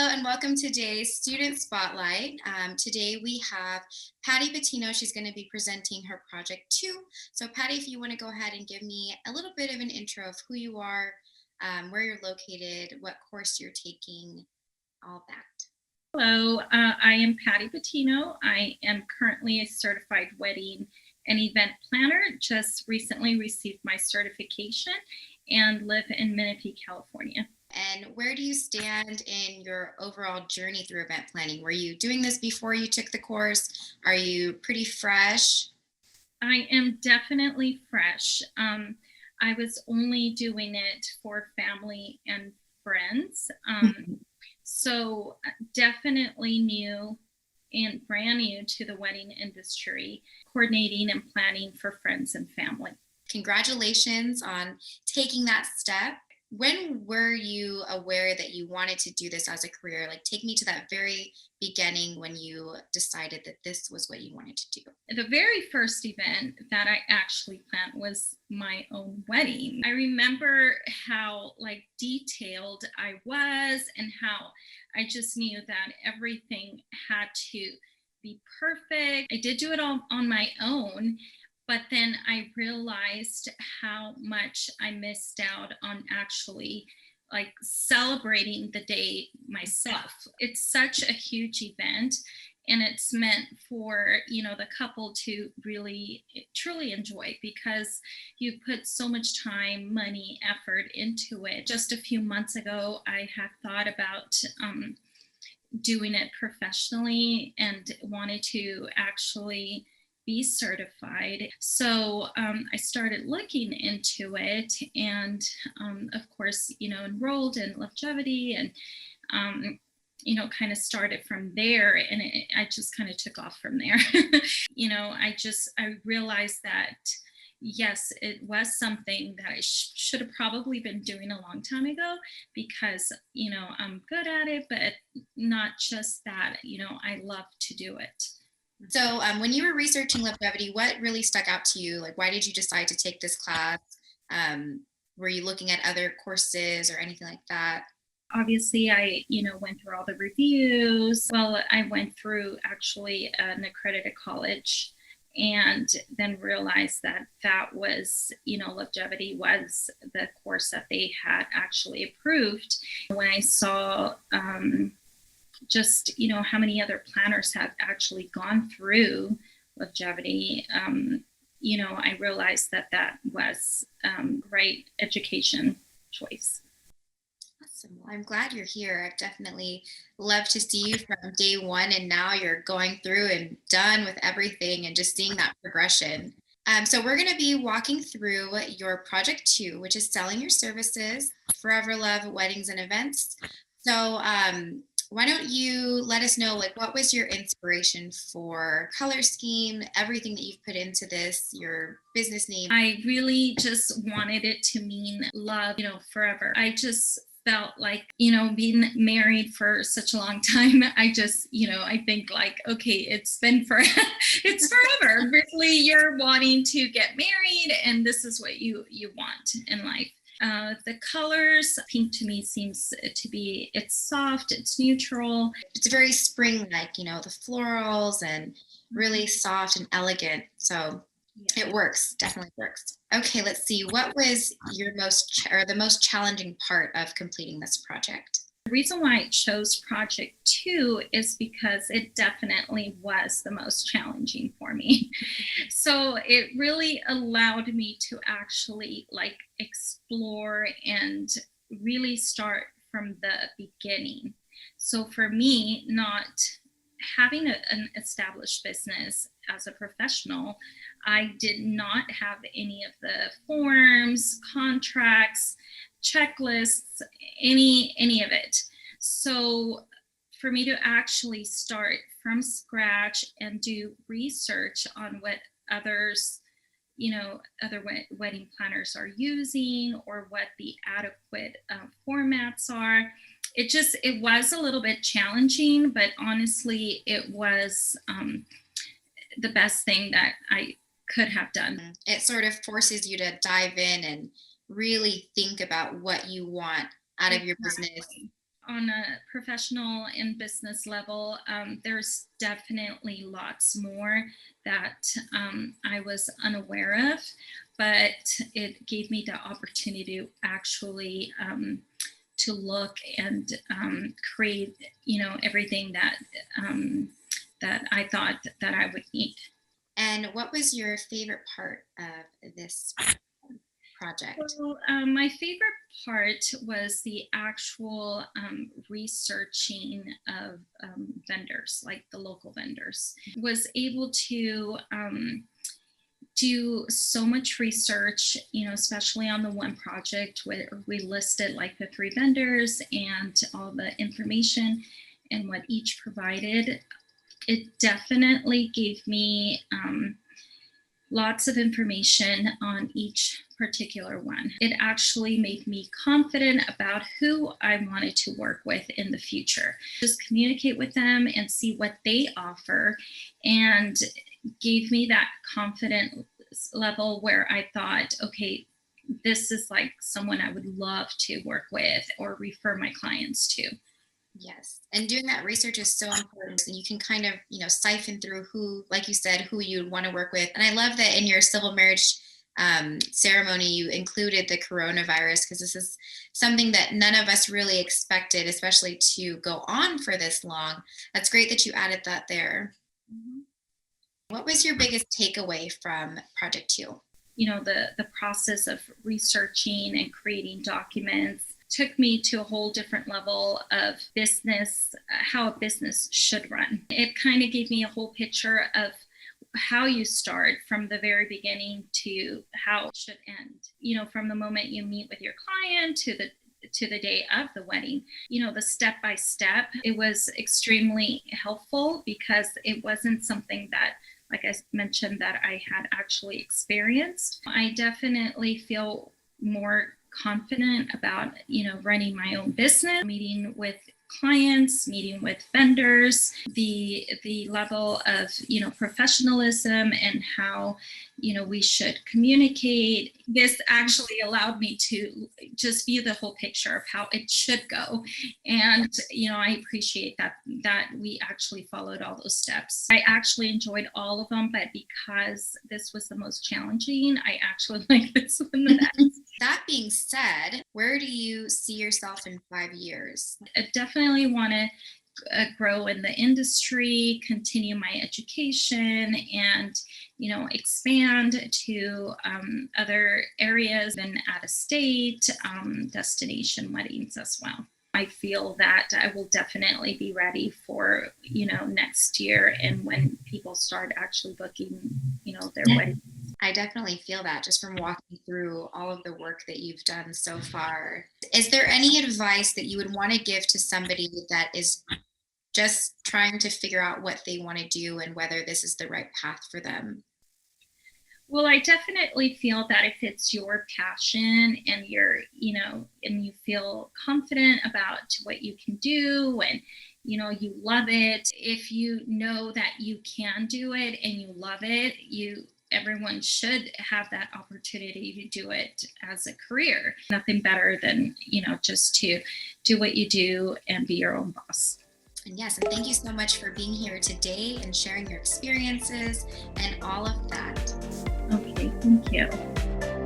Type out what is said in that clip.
Hello and welcome to today's Student Spotlight. Today we have Patty Patino. She's going to be presenting her project too. So Patty, if you want to go ahead and give me a little bit of an intro of who you are, where you're located, what course you're taking, all that. Hello, I am Patty Patino. I am currently a certified wedding and event planner. Just recently received my certification and live in Menifee, California. And where do you stand in your overall journey through event planning? Were you doing this before you took the course? Are you pretty fresh? I am definitely fresh. I was only doing it for family and friends. So definitely new and brand new to the wedding industry, coordinating and planning for friends and family. Congratulations on taking that step. When were you aware that you wanted to do this as a career? Like, take me to that very beginning when you decided that this was what you wanted to do. The very first event that I actually planned was my own wedding. I remember how detailed I was and how I just knew that everything had to be perfect. I did do it all on my own. But then I realized how much I missed out on actually celebrating the day myself. It's such a huge event, and it's meant for, the couple to really truly enjoy, because you put so much time, money, effort into it. Just a few months ago, I had thought about doing it professionally and wanted to actually be certified. So I started looking into it, and of course, enrolled in Lovegevity, and kind of started from there, and I just kind of took off from there. I realized that yes, it was something that I should have probably been doing a long time ago, because I'm good at it, but not just that. I love to do it. So when you were researching Lovegevity, what really stuck out to you? Like, why did you decide to take this class? Were you looking at other courses or anything like that? Obviously, I, went through all the reviews. Well, I went through actually an accredited college, and then realized that was, Lovegevity was the course that they had actually approved. When I saw just how many other planners have actually gone through Lovegevity, I realized that was great education choice. Awesome. Well, I'm glad you're here. I've definitely loved to see you from day one, and now you're going through and done with everything and just seeing that progression. So we're going to be walking through your project 2, which is selling your services, Forever Love Weddings and Events. So why don't you let us know, what was your inspiration for color scheme, everything that you've put into this, your business name? I really just wanted it to mean love, forever. I just felt like, being married for such a long time, I just, I think okay, it's been it's forever. Really, you're wanting to get married, and this is what you want in life. The colors, pink to me seems to be, it's soft, it's neutral. It's very spring-like, the florals, and really soft and elegant. So yeah, it works, definitely works. Okay, let's see. What was your the most challenging part of completing this project? The reason why I chose project 2 is because it definitely was the most challenging for me. So it really allowed me to actually explore and really start from the beginning. So for me, not having an established business as a professional, I did not have any of the forms, contracts, checklists, any of it. So for me to actually start from scratch and do research on what others, other wedding planners are using, or what the adequate formats are, it was a little bit challenging, but honestly, it was the best thing that I could have done. It sort of forces you to dive in and really think about what you want out of your business On a professional and business level, there's definitely lots more that I was unaware of, but it gave me the opportunity to actually to look and create, everything that I thought that I would need. And what was your favorite part of this project? So, my favorite part was the actual researching of vendors, like the local vendors. Was able to do so much research, especially on the one project where we listed like the three vendors and all the information and what each provided. It definitely gave me lots of information on each particular one. It actually made me confident about who I wanted to work with in the future. Just communicate with them and see what they offer, and gave me that confidence level where I thought, okay, this is like someone I would love to work with or refer my clients to. Yes. And doing that research is so important. And you can kind of, siphon through who, like you said, who you'd want to work with. And I love that in your civil marriage ceremony, you included the coronavirus, because this is something that none of us really expected, especially to go on for this long. That's great that you added that there. Mhm. What was your biggest takeaway from Project 2? The process of researching and creating documents took me to a whole different level of business, how a business should run. It kind of gave me a whole picture of how you start from the very beginning to how it should end. From the moment you meet with your client to the day of the wedding, the step by step. It was extremely helpful because it wasn't something that, like I mentioned, that I had actually experienced. I definitely feel more confident about, running my own business, meeting with clients, meeting with vendors, the level of, professionalism and how, we should communicate. This actually allowed me to just view the whole picture of how it should go. And, I appreciate that we actually followed all those steps. I actually enjoyed all of them, but because this was the most challenging, I actually like this one the best. That being said, where do you see yourself in 5 years? I definitely want to grow in the industry, continue my education, and expand to other areas and out of state destination weddings as well. I feel that I will definitely be ready for next year, and when people start actually booking their wedding. I definitely feel that just from walking through all of the work that you've done so far. Is there any advice that you would want to give to somebody that is just trying to figure out what they want to do and whether this is the right path for them? Well, I definitely feel that if it's your passion and and you feel confident about what you can do, and you love it, if you know that you can do it and you love it, everyone should have that opportunity to do it as a career. Nothing better than, just to do what you do and be your own boss. And yes, and thank you so much for being here today and sharing your experiences and all of that. Okay, thank you.